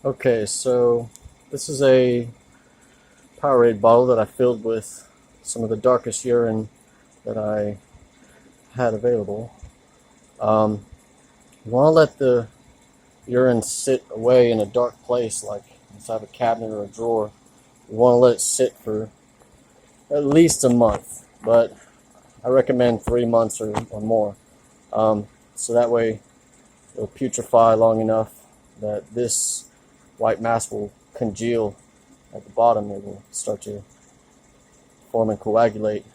Okay, so this is a Powerade bottle that I filled with some of the darkest urine that I had available. You want to let the urine sit away in a dark place, like inside a cabinet or a drawer. You want to let it sit for at least a month, but I recommend 3 months or more. So that way it'll putrefy long enough that this white mass will congeal at the bottom. It will start to form and coagulate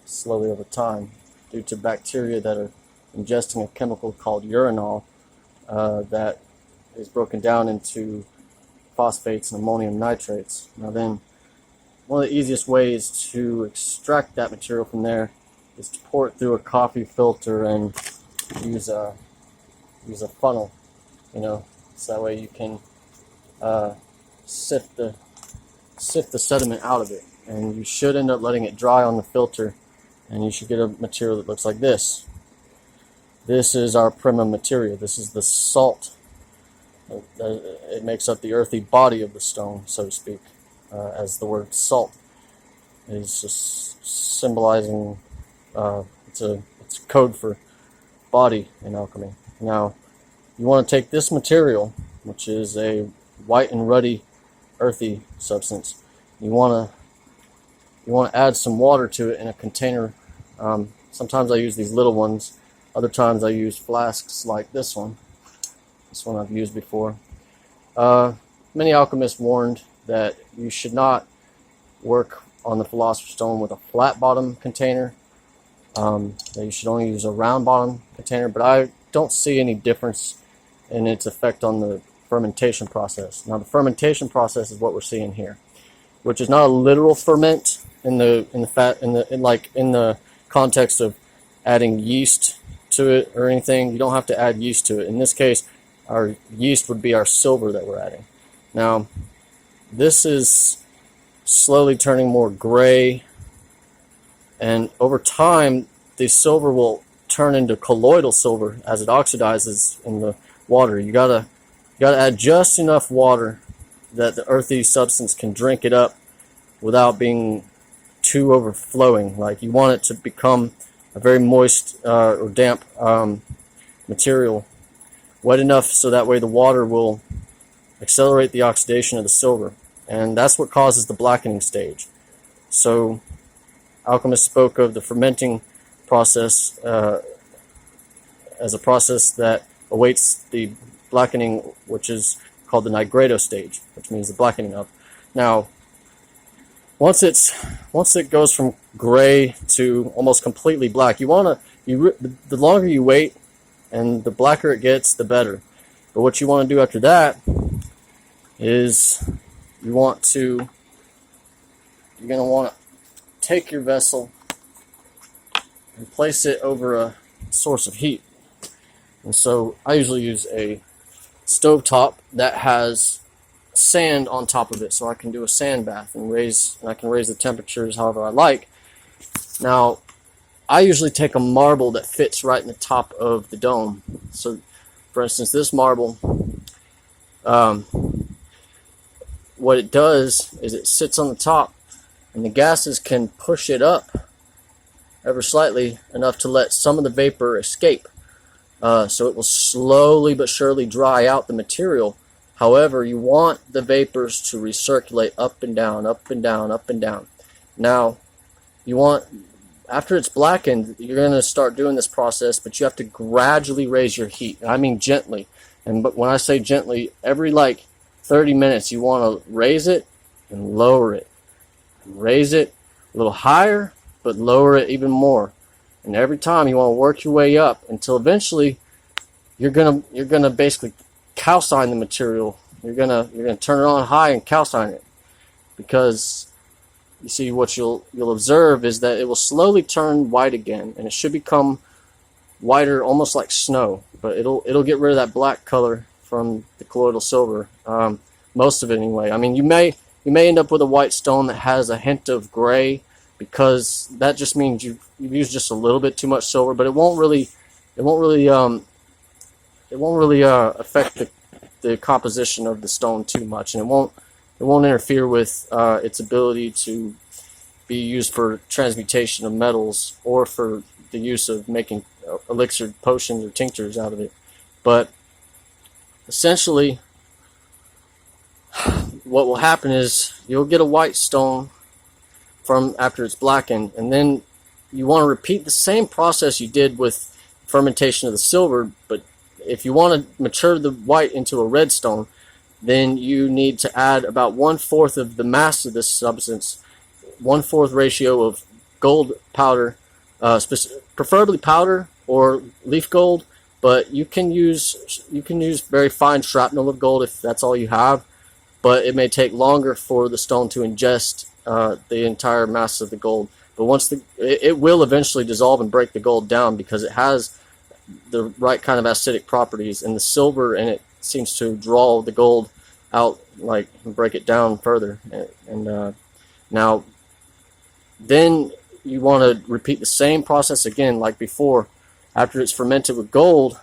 slowly over time due to bacteria that are ingesting a chemical called urinol that is broken down into phosphates and ammonium nitrates. Now then, one of the easiest ways to extract that material from there is to pour it through a coffee filter and use a funnel, so that way you can sift the sediment out of it, and you should end up letting it dry on the filter, and you should get a material that looks like this. This is our Prima Materia. This is the salt. It makes up the earthy body of the stone, so to speak, as the word salt is just symbolizing. It's a code for body in alchemy. Now, you want to take this material, which is a white and ruddy, earthy substance. You want to add some water to it in a container. Sometimes I use these little ones. Other times I use flasks like this one. This one I've used before. Many alchemists warned that you should not work on the Philosopher's Stone with a flat bottom container. That you should only use a round bottom container, but I don't see any difference in its effect on the fermentation process. Now, the fermentation process is what we're seeing here, which is not a literal ferment in the context of adding yeast to it or anything. You don't have to add yeast to it. In this case, our yeast would be our silver that we're adding. Now, this is slowly turning more gray, and over time, the silver will turn into colloidal silver as it oxidizes in the water. You gotta add just enough water that the earthy substance can drink it up without being too overflowing. Like, you want it to become a very moist or damp material, wet enough so that way the water will accelerate the oxidation of the silver, and that's what causes the blackening stage. So alchemists spoke of the fermenting process as a process that awaits the blackening, which is called the nigredo stage, which means the blackening up. Now, once it goes from gray to almost completely black, the longer you wait and the blacker it gets, the better. But what you want to do after that is you're going to want to take your vessel and place it over a source of heat. And so I usually use a stovetop that has sand on top of it, so I can do a sand bath and I can raise the temperatures however I like. Now, I usually take a marble that fits right in the top of the dome. So, for instance, this marble, what it does is it sits on the top, and the gases can push it up ever slightly enough to let some of the vapor escape. So it will slowly but surely dry out the material. However, you want the vapors to recirculate up and down, up and down, up and down. Now, after it's blackened, you're going to start doing this process, but you have to gradually raise your heat. I mean gently. But when I say gently, every 30 minutes you want to raise it and lower it. Raise it a little higher, but lower it even more. And every time you want to work your way up until eventually you're gonna basically calcine the material. You're gonna turn it on high and calcine it, because you see what you'll observe is that it will slowly turn white again, and it should become whiter, almost like snow. But it'll get rid of that black color from the colloidal silver, most of it anyway. I mean, you may end up with a white stone that has a hint of gray, because that just means you've used just a little bit too much silver, but it won't really affect the composition of the stone too much, and it won't interfere with its ability to be used for transmutation of metals or for the use of making elixir potions or tinctures out of it. But essentially, what will happen is you'll get a white stone from after it's blackened, and then you want to repeat the same process you did with fermentation of the silver. But if you want to mature the white into a red stone, then you need to add about 1/4 of the mass of this substance, 1/4 ratio of gold powder, preferably powder or leaf gold, but you can use very fine shrapnel of gold if that's all you have. But it may take longer for the stone to ingest the entire mass of the gold. But once it will eventually dissolve and break the gold down, because it has the right kind of acidic properties, and the silver in it seems to draw the gold out, like, and break it down further. And now then you want to repeat the same process again like before. After it's fermented with gold,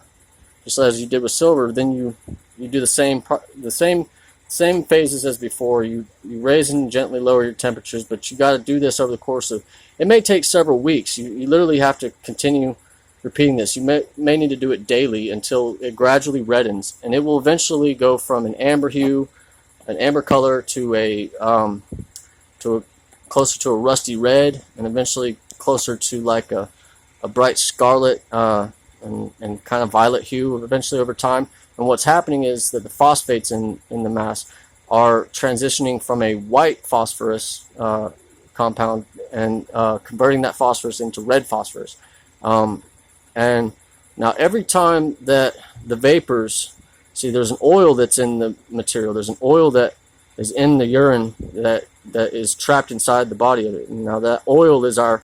just as you did with silver, then you do the same phases as before. You raise and gently lower your temperatures, but you got to do this over the course of, it may take several weeks. You literally have to continue repeating this. You may need to do it daily until it gradually reddens, and it will eventually go from an amber hue, an amber color, to a closer to a rusty red, and eventually closer to like a bright scarlet and kind of violet hue eventually over time. And what's happening is that the phosphates in the mass are transitioning from a white phosphorus compound and converting that phosphorus into red phosphorus. And now every time that the vapors, see, there's an oil that's in the material. There's an oil that is in the urine that is trapped inside the body of it. And now that oil is our